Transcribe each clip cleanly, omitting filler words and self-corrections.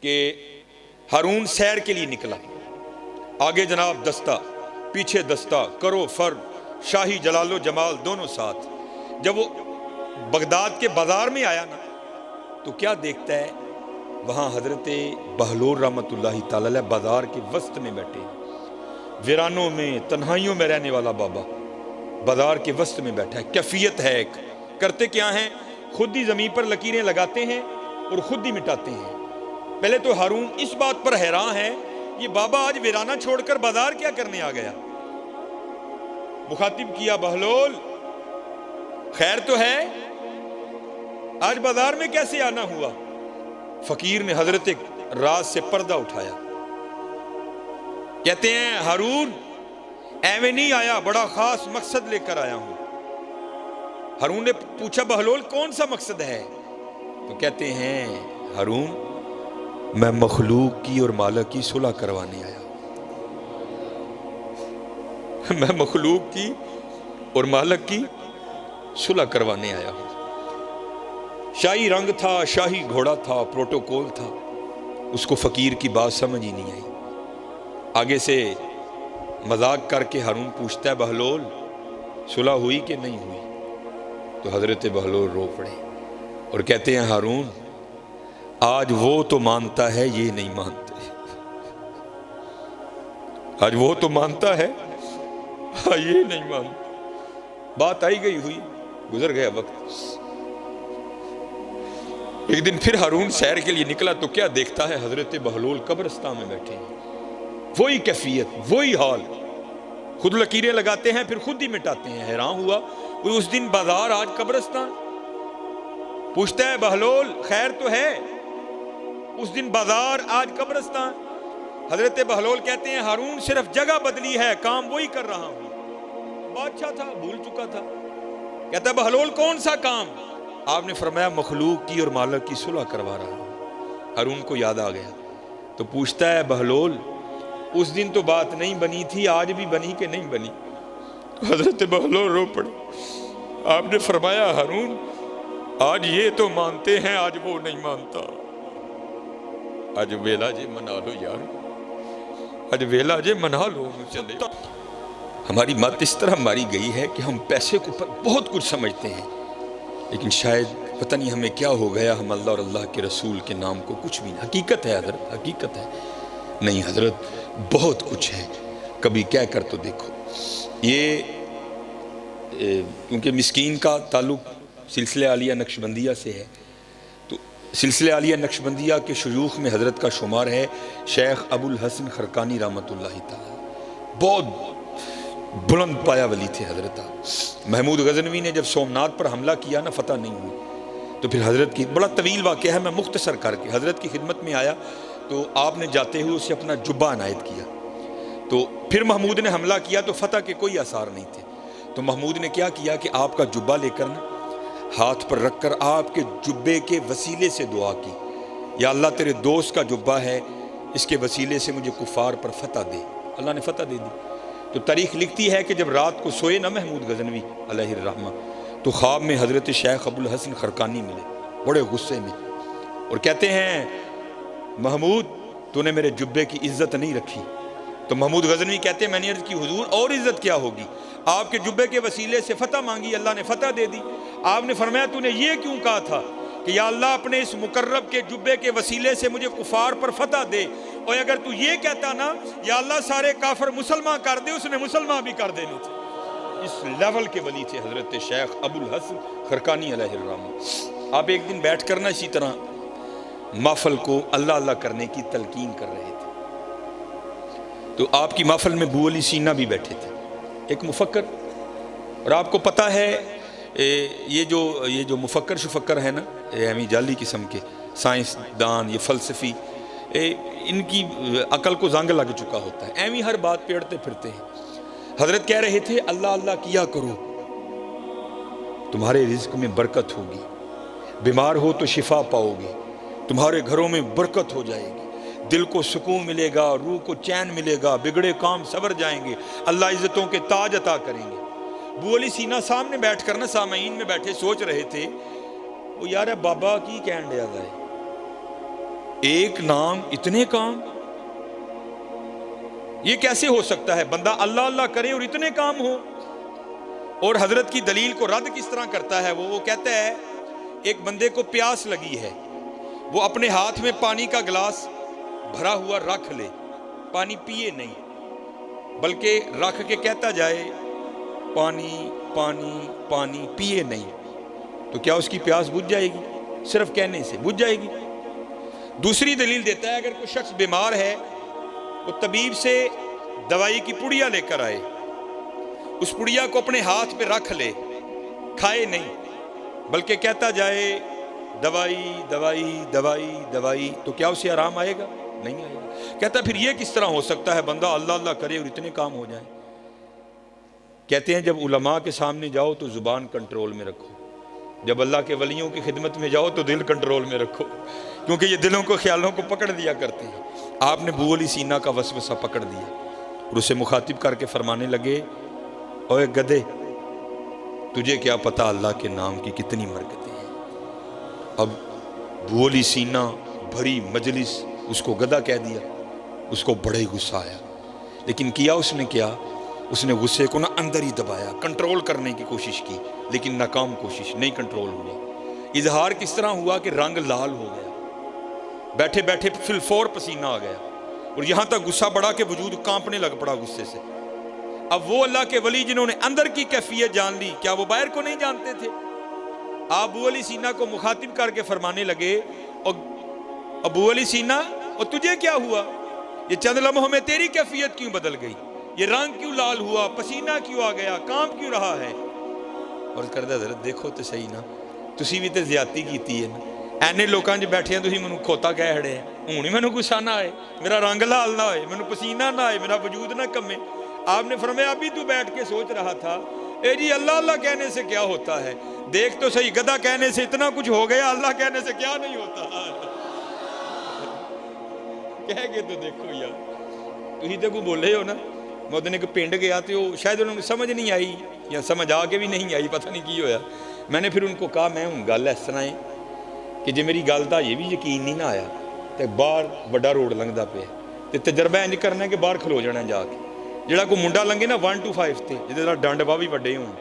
کہ ہارون سیر کے لیے نکلا، آگے جناب دستہ، پیچھے دستہ، کرو فر، شاہی جلال و جمال دونوں ساتھ۔ جب وہ بغداد کے بازار میں آیا نا تو کیا دیکھتا ہے، وہاں حضرت بہلول رحمۃ اللہ تعالی علیہ بازار کے وسط میں بیٹھے، ویرانوں میں تنہائیوں میں رہنے والا بابا بازار کے وسط میں بیٹھا ہے۔ کیفیت ہے ایک، کرتے کیا ہیں، خود ہی زمین پر لکیریں لگاتے ہیں اور خود ہی مٹاتے ہیں۔ پہلے تو ہارون اس بات پر حیران ہے، یہ بابا آج ویرانہ چھوڑ کر بازار کیا کرنے آ گیا۔ مخاطب کیا، بہلول خیر تو ہے، آج بازار میں کیسے آنا ہوا؟ فقیر نے حضرت راز سے پردہ اٹھایا، کہتے ہیں ہارون ایویں نہیں آیا، بڑا خاص مقصد لے کر آیا ہوں۔ ہارون نے پوچھا، بہلول کون سا مقصد ہے؟ تو کہتے ہیں ہارون میں مخلوق کی اور مالک کی صلح کروانے آیا ہوں، میں مخلوق کی اور مالک کی صلح کروانے آیا ہوں۔ شاہی رنگ تھا، شاہی گھوڑا تھا، پروٹوکول تھا، اس کو فقیر کی بات سمجھ ہی نہیں آئی۔ آگے سے مذاق کر کے ہارون پوچھتا ہے، بہلول صلح ہوئی کہ نہیں ہوئی؟ تو حضرت بہلول رو پڑے اور کہتے ہیں ہارون آج وہ تو مانتا ہے، یہ نہیں مانتے، آج وہ تو مانتا ہے، یہ نہیں مانتے۔ بات آئی گئی ہوئی، گزر گیا وقت۔ ایک دن پھر ہارون سیر کے لیے نکلا تو کیا دیکھتا ہے، حضرت بہلول قبرستان میں بیٹھے ہیں، وہی کیفیت، وہی حال، خود لکیریں لگاتے ہیں پھر خود ہی مٹاتے ہیں۔ حیران ہوا، وہ اس دن بازار آج قبرستان۔ پوچھتا ہے بہلول خیر تو ہے، اس دن بازار آج قبرستان۔ حضرت بہلول کہتے ہیں ہارون صرف جگہ بدلی ہے، کام وہی کر رہا ہوں۔ بادشاہ تھا، بھول چکا تھا۔ کہتا ہے بہلول کون سا کام؟ آپ نے فرمایا مخلوق کی اور مالک کی صلح کروا رہا ہوں۔ ہارون کو یاد آ گیا تو پوچھتا ہے بہلول اس دن تو بات نہیں بنی تھی، آج بھی بنی کہ نہیں بنی؟ حضرت بہلول رو پڑے۔ آپ نے فرمایا ہارون آج یہ تو مانتے ہیں، آج وہ نہیں مانتا۔ آج ویلا جے منا لو یار، آج ویلا جے منا لو۔ چلے ہماری مت اس طرح ماری گئی ہے کہ ہم پیسے کو بہت کچھ سمجھتے ہیں، لیکن شاید پتہ نہیں ہمیں کیا ہو گیا، ہم اللہ اور اللہ کے رسول کے نام کو کچھ بھی نہیں۔ حقیقت ہے حضرت، حقیقت ہے نہیں حضرت، بہت کچھ ہے، کبھی کہہ کر تو دیکھو۔ یہ کیونکہ مسکین کا تعلق سلسلہ عالیہ نقشبندیہ سے ہے، تو سلسلہ عالیہ نقشبندیہ کے شیوخ میں حضرت کا شمار ہے شیخ ابو الحسن خرقانی رحمۃ اللہ تعالی، بہت بلند پایا ولی تھے حضرت۔ محمود غزنوی نے جب سومنات پر حملہ کیا نا، فتح نہیں ہوئی، تو پھر حضرت کی بڑا طویل واقعہ ہے، میں مختصر کر کے حضرت کی خدمت میں آیا تو آپ نے جاتے ہوئے اسے اپنا جبہ عنایت کیا، تو پھر محمود نے حملہ کیا تو فتح کے کوئی آثار نہیں تھے، تو محمود نے کیا کیا کہ آپ کا جبہ لے کر نا ہاتھ پر رکھ کر آپ کے جبے کے وسیلے سے دعا کی، یا اللہ تیرے دوست کا جبہ ہے، اس کے وسیلے سے مجھے کفار پر فتح دے۔ اللہ نے فتح دے دی۔ تو تاریخ لکھتی ہے کہ جب رات کو سوئے نا محمود غزنوی علیہ الرحمہ، تو خواب میں حضرت شیخ ابو الحسن خرقانی ملے بڑے غصے میں، اور کہتے ہیں محمود تو نے میرے جبے کی عزت نہیں رکھی۔ تو محمود غزنوی کہتے ہیں میں نے عرض کی حضور اور عزت کیا ہوگی، آپ کے جبے کے وسیلے سے فتح مانگی، اللہ نے فتح دے دی۔ آپ نے فرمایا تو نے یہ کیوں کہا تھا کہ یا اللہ اپنے اس مقرب کے جبے کے وسیلے سے مجھے کفار پر فتح دے، اور اگر تو یہ کہتا نا یا اللہ سارے کافر مسلمان کر دے، اس نے مسلمان بھی کر دینے تھے۔ اس لیول کے ولی تھے حضرت شیخ ابو الحسن خرقانی علیہ الرحمہ۔ آپ ایک دن بیٹھ کر نا اسی طرح محفل کو اللہ اللہ کرنے کی تلقین کر رہے تھے، تو آپ کی محفل میں ابو علی سینا بھی بیٹھے تھے، ایک مفکر، اور آپ کو پتہ ہے یہ جو مفکر شفکر ہے نا، ہمیں جعلی قسم کے سائنس دان، یہ فلسفی، ان کی عقل کو زنگ لگ چکا ہوتا ہے، ایویں ہر بات پیڑتے پھرتے ہیں۔ حضرت کہہ رہے تھے اللہ اللہ کیا کرو، تمہارے رزق میں برکت ہوگی، بیمار ہو تو شفا پاؤ گے، تمہارے گھروں میں برکت ہو جائے گی، دل کو سکون ملے گا، روح کو چین ملے گا، بگڑے کام سنور جائیں گے، اللہ عزتوں کے تاج عطا کریں گے۔ ابو علی سینا سامنے بیٹھ کر نا سامعین میں بیٹھے سوچ رہے تھے، وہ یار بابا کی کہن دیا جائے، ایک نام اتنے کام، یہ کیسے ہو سکتا ہے؟ بندہ اللہ اللہ کرے اور اتنے کام ہو۔ اور حضرت کی دلیل کو رد کس طرح کرتا ہے وہ کہتا ہے ایک بندے کو پیاس لگی ہے، وہ اپنے ہاتھ میں پانی کا گلاس بھرا ہوا رکھ لے، پانی پیے نہیں بلکہ رکھ کے کہتا جائے پانی پانی پانی، پیے نہیں، تو کیا اس کی پیاس بجھ جائے گی؟ صرف کہنے سے بجھ جائے گی۔ دوسری دلیل دیتا ہے اگر کوئی شخص بیمار ہے، وہ طبیب سے دوائی کی پڑیا لے کر آئے، اس پڑیا کو اپنے ہاتھ پہ رکھ لے، کھائے نہیں بلکہ کہتا جائے دوائی دوائی دوائی دوائی، تو کیا اسے آرام آئے گا؟ نہیں آئے گا۔ کہتا پھر یہ کس طرح ہو سکتا ہے بندہ اللہ اللہ کرے اور اتنے کام ہو جائیں؟ کہتے ہیں جب علماء کے سامنے جاؤ تو زبان کنٹرول میں رکھو، جب اللہ کے ولیوں کی خدمت میں جاؤ تو دل کنٹرول میں رکھو، کیونکہ یہ دلوں کو خیالوں کو پکڑ دیا کرتے ہیں۔ آپ نے ابو علی سینا کا وسوسہ پکڑ دیا اور اسے مخاطب کر کے فرمانے لگے اوے گدھے، تجھے کیا پتا اللہ کے نام کی کتنی برکتیں ہیں۔ اب ابو علی سینا بھری مجلس اس کو گدھا کہہ دیا، اس کو بڑے غصہ آیا، لیکن کیا اس نے کیا؟ اس نے غصے کو اندر ہی دبایا، کنٹرول کرنے کی کوشش کی، لیکن ناکام کوشش، نہیں کنٹرول ہوا۔ اظہار کس طرح ہوا کہ رنگ لال ہو گیا، بیٹھے بیٹھے فی الفور پسینہ آ گیا، اور یہاں تک غصہ بڑھا کہ وجود کانپنے لگ پڑا غصے سے۔ اب وہ اللہ کے ولی جنہوں نے اندر کی کیفیت جان لی، کیا وہ باہر کو نہیں جانتے تھے؟ ابو علی سینا کو مخاطب کر کے فرمانے لگے ابو علی سینا، اور تجھے کیا ہوا؟ یہ چند لمحوں میں تیری کیفیت کیوں بدل گئی؟ یہ رنگ کیوں لال ہوا؟ پسینہ کیوں آ گیا؟ کام کیوں رہا ہے؟ اور کردہ حضرت دیکھو تو صحیح نا، تسی بھی تے زیادتی کیتی ہے نا، اینے لوکاں جو بیٹھے ہیں تسی منو کھوتا کہہ ہڑے ہیں، ہوں ہی منو غصہ نہ آئے، میرا رنگ لال نہ ہوئے، منو پسینہ نہ آئے، میرا وجود نہ کمے۔ آپ نے فرمایا ابھی تو بیٹھ کے سوچ رہا تھا اے جی اللہ اللہ کہنے سے کیا ہوتا ہے؟ دیکھ تو صحیح، گدھا کہنے سے اتنا کچھ ہو گیا، اللہ کہنے سے کیا نہیں ہوتا؟ کہہ کے تو دیکھو یار، تسی تے کو بولے ہو نا۔ میں ادھر ایک پنڈ گیا تو شاید انہوں نے سمجھ نہیں آئی یا سمجھ آ کے بھی نہیں آئی، پتہ نہیں کی ہویا۔ میں نے پھر ان کو کہا میں ہوں گل اس طرح ہے کہ جی میری گل دا یہ بھی یقین نہیں نہ آیا تو باہر بڑا روڈ لنگدا پیا تے تجربہ انج کرنا ہے کہ باہر کھلو جانا جا کے، جڑا کوئی منڈا لنگے نا 1 to 5 تے جہاں ڈنڈ باہ بھی وڈے ہون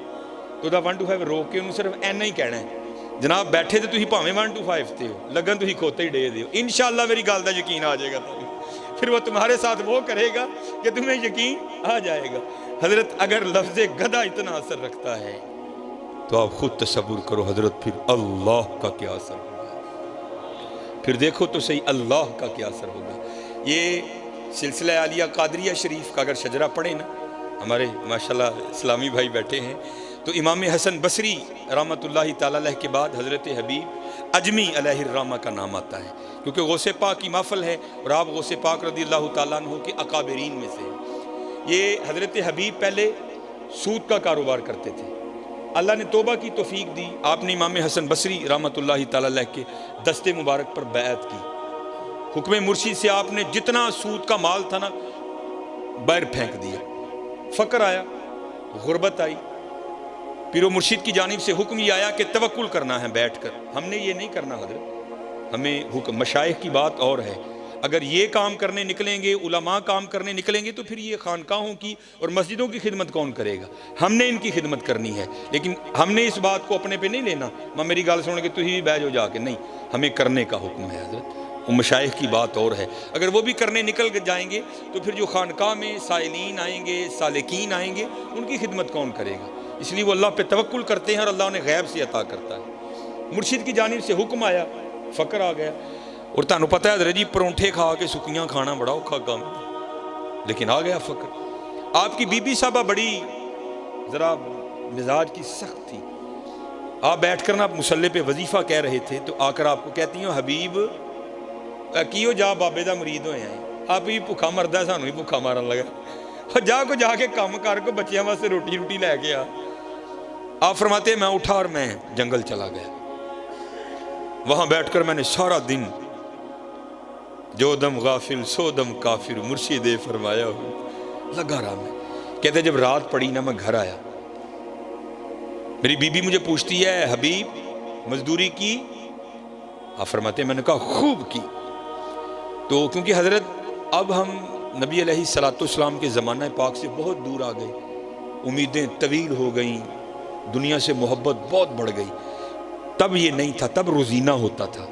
تو دا 1 to 5 روک کے انہوں صرف اینا ہی کہنا ہے جناب بیٹھے تو تھی بھاویں 1 to 5 تے ہو، لگن تھی کھوتے ہی ڈے دیو، انشاءاللہ میری گل دا یقین آ جائے گا۔ پھر وہ تمہارے ساتھ وہ کرے گا کہ تمہیں یقین آ جائے گا۔ حضرت اگر لفظ گدھا اتنا اثر رکھتا ہے تو آپ خود تصور کرو حضرت پھر اللہ کا کیا اثر ہوگا، پھر دیکھو تو صحیح اللہ کا کیا اثر ہوگا۔ یہ سلسلہ عالیہ قادریہ شریف کا اگر شجرہ پڑھیں نا، ہمارے ماشاءاللہ اسلامی بھائی بیٹھے ہیں، تو امام حسن بصری رحمۃ اللہ تعالیٰ علیہ کے بعد حضرت حبیب اجمی علیہ الرحمہ کا نام آتا ہے، کیونکہ غوث پاک کی محفل ہے اور آپ غوث پاک رضی اللہ تعالیٰ عنہ کے اکابرین میں سے ہیں۔ یہ حضرت حبیب پہلے سود کا کاروبار کرتے تھے، اللہ نے توبہ کی توفیق دی، آپ نے امام حسن بصری رحمۃ اللہ تعالیٰ علیہ کے دستے مبارک پر بیعت کی، حکم مرشد سے آپ نے جتنا سود کا مال تھا نا باہر پھینک دیا، فقر آیا، غربت آئی، پیر و مرشد کی جانب سے حکم یہ آیا کہ توکل کرنا ہے بیٹھ کر، ہم نے یہ نہیں کرنا حضرت، ہمیں حکم مشائخ کی بات اور ہے، اگر یہ کام کرنے نکلیں گے، علماء کام کرنے نکلیں گے تو پھر یہ خانقاہوں کی اور مسجدوں کی خدمت کون کرے گا؟ ہم نے ان کی خدمت کرنی ہے، لیکن ہم نے اس بات کو اپنے پہ نہیں لینا، میں میری گال سن کے تو ہی بیٹھ جا کے، نہیں، ہمیں کرنے کا حکم ہے حضرت، وہ مشائخ کی بات اور ہے، اگر وہ بھی کرنے نکل جائیں گے تو پھر جو خانقاہ میں سائلین آئیں گے، سالکین آئیں گے، ان کی خدمت کون کرے گا؟ اس لیے وہ اللہ پہ توکل کرتے ہیں اور اللہ انہیں غیب سے عطا کرتا ہے۔ مرشد کی جانب سے حکم آیا، فقر آ گیا، اور تانوں پتہ ہے حضرت جی پرونٹھے کھا کے سکیاں کھانا بڑا اوکھا کام، لیکن آ گیا فقر۔ آپ کی بی بی صاحبہ بڑی ذرا مزاج کی سخت تھی، آپ بیٹھ کر نا مصلی پہ وظیفہ کہہ رہے تھے تو آ کر آپ کو کہتی ہیں حبیب کیوں جا بابے دا مرید ہوئے ہیں، آپ ہی بھوکھا مرد ہے، سانوں ہی بھوکھا مارن لگا، جا کے کام کر کو بچیاں واسطے روٹی لے کے آ۔ آپ فرماتے ہیں میں اٹھا اور میں جنگل چلا گیا، وہاں بیٹھ کر میں نے سارا دن جو دم غافل سو دم کافر مرشد فرمایا ہو لگا رہا میں۔ کہتے جب رات پڑی نا میں گھر آیا، میری بی بی مجھے پوچھتی ہے حبیب مزدوری کی؟ آپ فرماتے ہیں میں نے کہا خوب کی۔ تو کیونکہ حضرت اب ہم نبی علیہ الصلوۃ والسلام کے زمانہ پاک سے بہت دور آ گئے، امیدیں طویل ہو گئیں، دنیا سے محبت بہت بڑھ گئی. تب یہ نہیں تھا، تب روزینہ ہوتا تھا.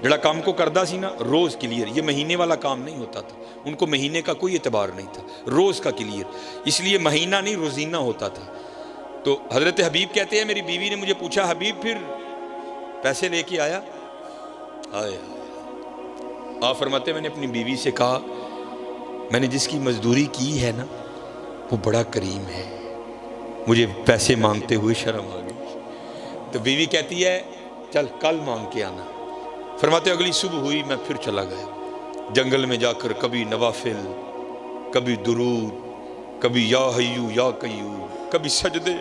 جڑا کام کو کردا سی نا روز کلیئر، یہ مہینے والا کام نہیں ہوتا تھا. ان کو مہینے کا کوئی اعتبار نہیں تھا، روز کا کلیئر، اس لیے مہینہ نہیں روزینہ ہوتا تھا. تو حضرت حبیب کہتے ہیں میری بیوی نے مجھے پوچھا حبیب پھر پیسے لے کے آیا؟ آئے آپ فرماتے میں نے اپنی بیوی سے کہا میں نے جس کی مزدوری کی ہے نا وہ بڑا کریم ہے، مجھے پیسے مانگتے ہوئے شرم آ گئی. تو بیوی کہتی ہے چل کل مانگ کے آنا. فرماتے اگلی صبح ہوئی میں پھر چلا گیا جنگل میں جا کر، کبھی نوافل، کبھی درود، کبھی یا حیو یا قیوم، کبھی سجدے،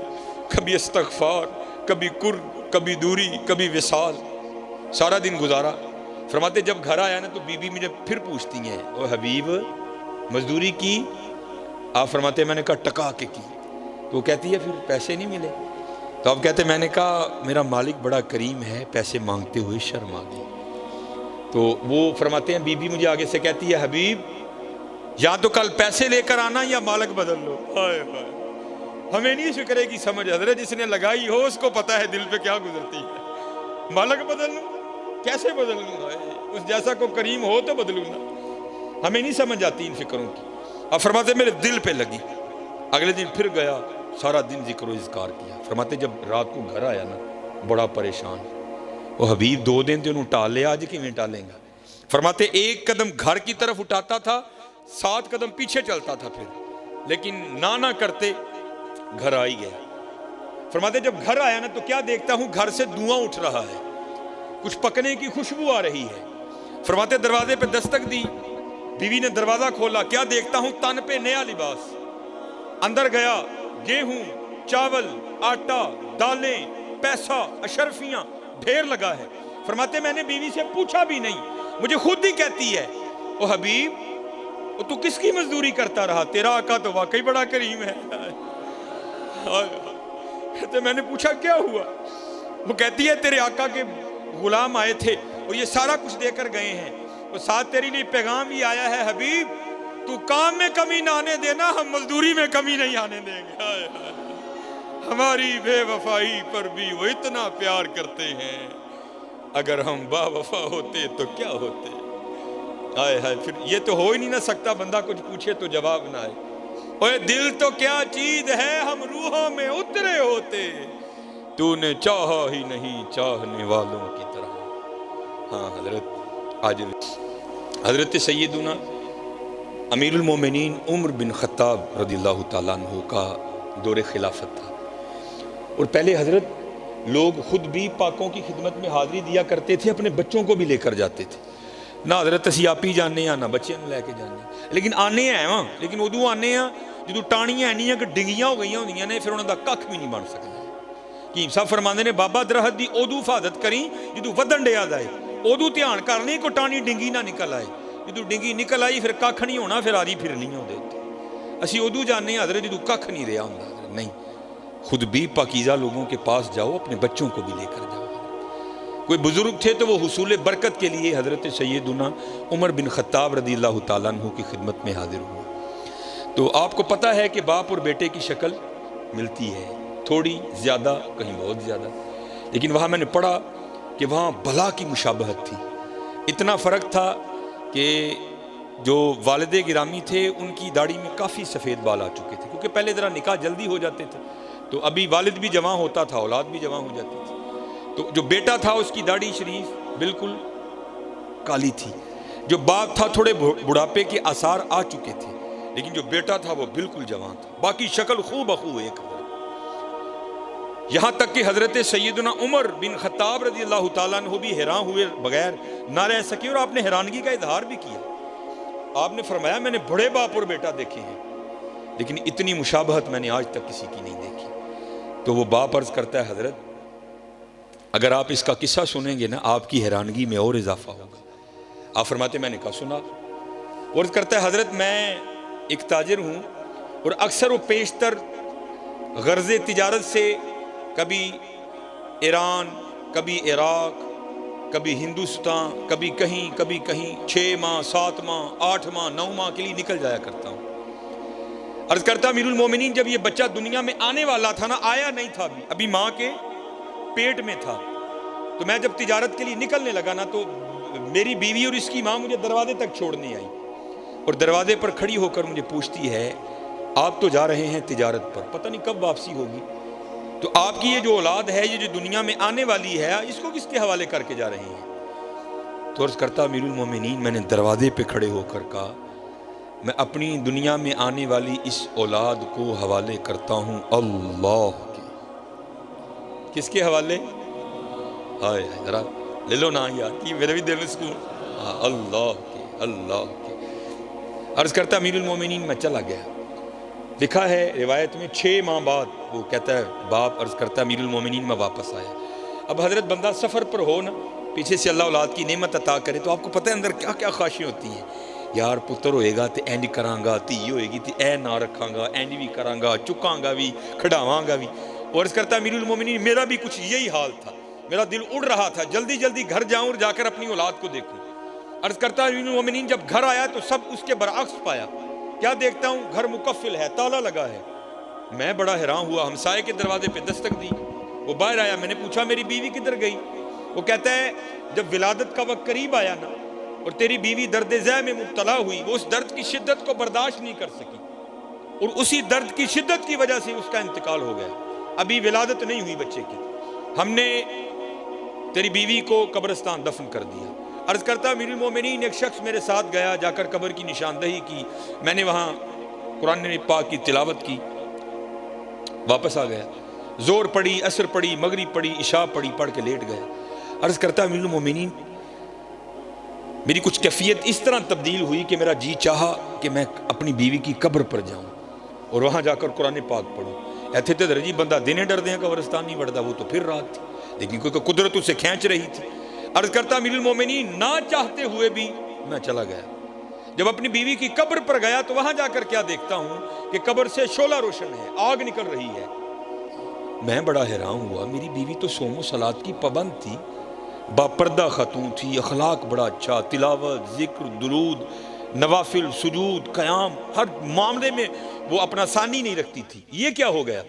کبھی استغفار، کبھی قرب، کبھی دوری، کبھی وصال، سارا دن گزارا. فرماتے جب گھر آیا نا تو بی بی مجھے پھر پوچھتی ہیں او حبیب مزدوری کی؟ آپ فرماتے میں نے کہا ٹکا کے کی. تو وہ کہتی ہے پھر پیسے نہیں ملے؟ تو آپ کہتے میں نے کہا میرا مالک بڑا کریم ہے، پیسے مانگتے ہوئے شرم آ گئی. تو وہ فرماتے ہیں بی بی مجھے آگے سے کہتی ہے حبیب یا تو کل پیسے لے کر آنا یا مالک بدل لو. ہائے ہائے، ہمیں نہیں فکرے کی سمجھ حضرت، جس نے لگائی ہو اس کو پتا ہے دل پہ کیا گزرتی ہے. مالک بدل لوں؟ کیسے بدل لوں؟ اس جیسا کو کریم ہو تو بدلوں نا. ہمیں نہیں سمجھ آتی ان فکروں کی. اب فرماتے میرے دل پہ لگی. اگلے دن پھر گیا، سارا دن ذکر و اذکار کیا. فرماتے جب رات کو گھر آیا نا بڑا پریشان. وہ حبیب 2 دن تو انہوں ٹال لیا، آج کیویں ٹالیں گا؟ فرماتے 1 قدم گھر کی طرف اٹھاتا تھا، 7 قدم پیچھے چلتا تھا پھر، لیکن نہ کرتے گھر آ ہی گیا. فرماتے جب گھر آیا نا تو کیا دیکھتا ہوں گھر سے دھواں اٹھ رہا ہے، کچھ پکنے کی خوشبو آ رہی ہے. فرماتے دروازے پہ دستک دی، بیوی نے دروازہ کھولا، کیا دیکھتا ہوں تن پہ نیا لباس. اندر گیا، گیہوں، چاول، آٹا، دالیں، پیسہ، اشرفیاں ڈھیر لگا ہے. فرماتے میں نے بیوی سے پوچھا بھی نہیں، مجھے خود ہی کہتی ہے او حبیب تو کس کی مزدوری کرتا رہا؟ تیرا آقا تو واقعی بڑا کریم ہے. تو میں نے پوچھا کیا ہوا؟ وہ کہتی ہے تیرے آقا کے غلام آئے تھے اور یہ سارا کچھ دے کر گئے ہیں، اور ساتھ تیری لیے پیغام بھی آیا ہے حبیب تو کام میں کمی نہ آنے دینا، ہم مزدوری میں کمی نہیں آنے دیں گے. ہماری بے وفائی پر بھی وہ اتنا پیار کرتے ہیں، اگر ہم با وفا ہوتے تو کیا ہوتے. آئے ہائے، پھر یہ تو ہو ہی نہیں نہ سکتا بندہ کچھ پوچھے تو جواب نہ آئے. اوے دل تو کیا چیز ہے ہم روحوں میں اترے ہوتے، تو نے چاہا ہی نہیں چاہنے والوں کی طرح. ہاں حضرت آج حضرت سیدنا امیر المومنین عمر بن خطاب رضی اللہ تعالیٰ عنہ کا دور خلافت تھا، اور پہلے حضرت لوگ خود بھی پاکوں کی خدمت میں حاضری دیا کرتے تھے، اپنے بچوں کو بھی لے کر جاتے تھے. نہ حضرت اسی آپ ہی جانے ہیں نہ بچے لے کے جانے ہیں، لیکن آنے ہیں وہاں، لیکن ادو آنے ہیں جدو ٹانیاں نہیں ہیں کہ ڈنگیاں ہو گئی ہوندیاں نے، پھر انہوں دا ککھ بھی نہیں بن سکتا. کہ صاحب فرماندے نے بابا درخت دی ادو حفاظت کریں جدو ودن ڈیا جائے، ادو دھیان کرنی کو ٹانی ڈنگی نہ نکل آئے. جدو ڈنگی نکل آئی پھر ککھ نہیں ہونا، پھر آری پھر نہیں ہوندے. اسی ادو جانے ہیں حضرت جدو ککھ نہیں رہا ہوندا. نہیں، خود بھی پاکیزہ لوگوں کے پاس جاؤ، اپنے بچوں کو بھی لے کر جاؤ. کوئی بزرگ تھے تو وہ حصول برکت کے لیے حضرت سیدنا عمر بن خطاب رضی اللہ تعالیٰ عنہ کی خدمت میں حاضر ہوئے. تو آپ کو پتہ ہے کہ باپ اور بیٹے کی شکل ملتی ہے، تھوڑی زیادہ، کہیں بہت زیادہ، لیکن وہاں میں نے پڑھا کہ وہاں بلا کی مشابہت تھی. اتنا فرق تھا کہ جو والد گرامی تھے ان کی داڑھی میں کافی سفید بال آ چکے تھے، کیونکہ پہلے ذرا نکاح جلدی ہو جاتے تھے، تو ابھی والد بھی جوان ہوتا تھا، اولاد بھی جوان ہو جاتی تھی. تو جو بیٹا تھا اس کی داڑھی شریف بالکل کالی تھی، جو باپ تھا تھوڑے بڑھاپے کے آثار آ چکے تھے، لیکن جو بیٹا تھا وہ بالکل جوان تھا، باقی شکل خوب بخو ایک. یہاں تک کہ حضرت سیدنا عمر بن خطاب رضی اللہ تعالیٰ عنہ بھی حیران ہوئے بغیر نہ رہ سکے، اور آپ نے حیرانگی کا اظہار بھی کیا. آپ نے فرمایا میں نے بڑے باپ اور بیٹا دیکھے ہیں، لیکن اتنی مشابہت میں نے آج تک کسی کی نہیں دیکھی. تو وہ باپ عرض کرتا ہے حضرت اگر آپ اس کا قصہ سنیں گے نا آپ کی حیرانگی میں اور اضافہ ہوگا. آپ فرماتے میں نے کہا سنا. اور کرتا ہے حضرت میں ایک تاجر ہوں، اور اکثر و پیشتر غرض تجارت سے کبھی ایران، کبھی عراق، کبھی ہندوستان، کبھی کہیں 6 ماہ 7 ماہ 8 ماہ 9 ماہ کے لیے نکل جایا کرتا ہوں۔ عرض کرتا امیر المومنین جب یہ بچہ دنیا میں آنے والا تھا نا، آیا نہیں تھا ابھی ماں کے پیٹ میں تھا، تو میں جب تجارت کے لیے نکلنے لگا نا، تو میری بیوی اور اس کی ماں مجھے دروازے تک چھوڑنے آئی، اور دروازے پر کھڑی ہو کر مجھے پوچھتی ہے آپ تو جا رہے ہیں تجارت پر، پتہ نہیں کب واپسی ہوگی، تو آپ کی یہ جو اولاد ہے، یہ جو دنیا میں آنے والی ہے، اس کو کس کے حوالے کر کے جا رہے ہیں؟ تو عرض کرتا امیر المومنین میں نے دروازے پہ کھڑے ہو کر کہا میں اپنی دنیا میں آنے والی اس اولاد کو حوالے کرتا ہوں اللہ کے۔ کس کے حوالے؟ ہائے ذرا لے لو نا یار، کہ میرے بھی دل میں سکون، اللہ کے۔ عرض کرتا امیر المومنین میں چلا گیا۔ لکھا ہے روایت میں 6 ماہ بعد وہ کہتا ہے باپ، عرض کرتا امیر المومنین میں واپس آیا۔ اب حضرت بندہ سفر پر ہو نا، پیچھے سے اللہ اولاد کی نعمت عطا کرے تو آپ کو پتہ ہے اندر کیا کیا خواہشیں ہوتی ہیں، یار پتر ہوئے گا تو اینج کراں گا، تھی ہوئے گی تو اے نہ رکھاں گا، اینج بھی کراں گا، چکاں گا بھی، کھڑاواں گا بھی۔ اور عرض کرتا امیر المومنین میرا بھی کچھ یہی حال تھا، میرا دل اڑ رہا تھا جلدی گھر جاؤں اور جا کر اپنی اولاد کو دیکھوں۔ عرض کرتا امیر المومنین جب گھر آیا تو سب اس کے برعکس پایا۔ کیا دیکھتا ہوں؟ گھر مقفل ہے، تالا لگا ہے۔ میں بڑا حیران ہوا، ہمسائے کے دروازے پہ دستک دی، وہ باہر آیا، میں نے پوچھا میری بیوی کدھر گئی؟ وہ کہتا ہے جب ولادت کا وقت قریب آیا نا اور تیری بیوی درد ذہ میں مبتلا ہوئی، وہ اس درد کی شدت کو برداشت نہیں کر سکی اور اسی درد کی شدت کی وجہ سے اس کا انتقال ہو گیا۔ ابھی ولادت نہیں ہوئی بچے کی، ہم نے تیری بیوی کو قبرستان دفن کر دیا۔ عرض کرتا امیر المومنین ایک شخص میرے ساتھ گیا، جا کر قبر کی نشاندہی کی، میں نے وہاں قرآن پاک کی تلاوت کی، واپس آ گیا، زور پڑی، عصر پڑی، مغرب پڑی، عشاء پڑی، پڑھ کے لیٹ گیا۔ عرض کرتا امیر المومنین میری کچھ کیفیت اس طرح تبدیل ہوئی کہ میرا جی چاہا کہ میں اپنی بیوی کی قبر پر جاؤں اور وہاں جا کر قرآن پاک پڑھوں۔ ایتھے تے درجی بندہ دینے ڈر دیں قبرستان نہیں بڑھتا، وہ تو پھر رات تھی، لیکن کوئی قدرت اسے کھینچ رہی تھی۔ عرض کرتا امیر المومنین نہ چاہتے ہوئے بھی میں چلا گیا۔ جب اپنی بیوی کی قبر پر گیا تو وہاں جا کر کیا دیکھتا ہوں کہ قبر سے شعلہ روشن ہے، آگ نکل رہی ہے۔ میں بڑا حیران ہوا، میری بیوی تو صوم و صلات کی پابند تھی، با پردہ خاتون تھی، اخلاق بڑا اچھا، تلاوت، ذکر، درود، نوافل، سجود، قیام، ہر معاملے میں وہ اپنا ثانی نہیں رکھتی تھی، یہ کیا ہو گیا؟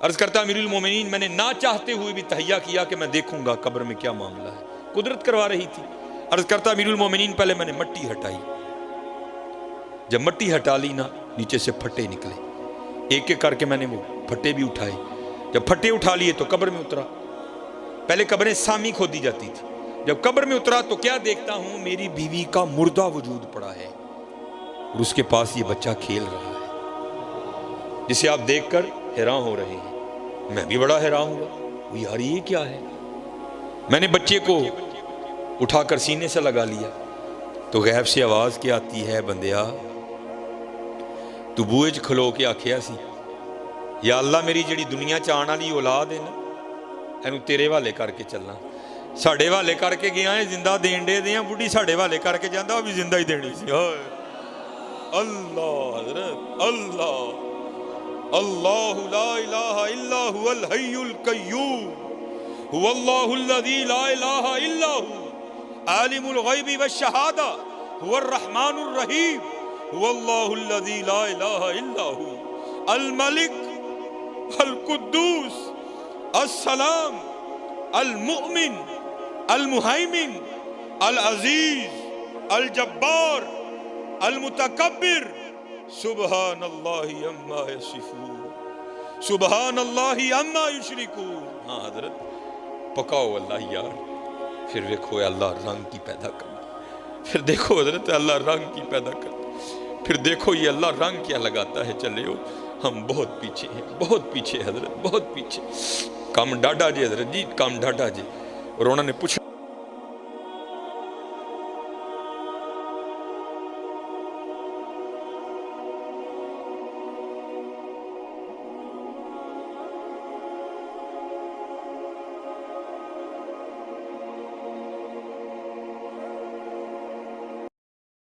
عرض کرتا امیر المومنین میں نے نہ چاہتے ہوئے بھی تہیہ کیا کہ میں دیکھوں گا قبر میں کیا معاملہ ہے، قدرت کروا رہی تھی۔ عرض کرتا امیر المومنین پہلے میں نے مٹی ہٹائی، جب مٹی ہٹا لی نا نیچے سے پھٹے نکلے، ایک ایک کر کے میں نے وہ پھٹے بھی اٹھائے، جب پھٹے اٹھا لیے تو قبر میں اترا۔ پہلے قبریں سامی کھودی جاتی تھی، جب قبر میں اترا تو کیا دیکھتا ہوں، میری بیوی کا مردہ وجود پڑا ہے اور اس کے پاس یہ بچہ کھیل رہا ہے جسے آپ دیکھ کر حیران ہو رہے ہیں۔ میں بھی بڑا حیران ہوا، وہ یار یہ کیا ہے؟ میں نے بچے کو اٹھا کر سینے سے لگا لیا تو غیب سے آواز کیا آتی ہے، بندیا تو بوئے چ کھلو کے آکھیا سی یا اللہ میری جڑی دنیا چ آن والی اولاد ہے نا اینو تیرے والے کر کے چلنا، ساڈے والے کر کے گیا ہے، زندہ دین دے دیاں، بڑھی ساڈے والے کر کے جاندہ وہ بھی زندہ ہی دینی سی۔ اللہ حضرت اللہ اللہ لا الہ الا هو الحی القیوم هو اللہ الذی لا الہ الا هو عالم الغیب والشہادہ هو الرحمن الرحیم هو اللہ الذی لا الہ الا هو الملک القدوس السلام المؤمن المہیمن العزیز الجبار المتکبر سبحان اللہ عما یصفون سبحان اللہ عما یشرکون۔ ہاں حضرت پکاؤ اللہ یار، پھر دیکھو اللہ رنگ کی پیدا کرنا، پھر دیکھو حضرت اللہ رنگ کی پیدا کرنا، پھر دیکھو یہ اللہ رنگ کیا لگاتا ہے۔ چلے ہو ہم بہت پیچھے ہیں، بہت پیچھے حضرت، بہت پیچھے۔ کام ڈاڈا جی حضرت جی، کام ڈاڈا جی۔ اور انہوں نے پوچھا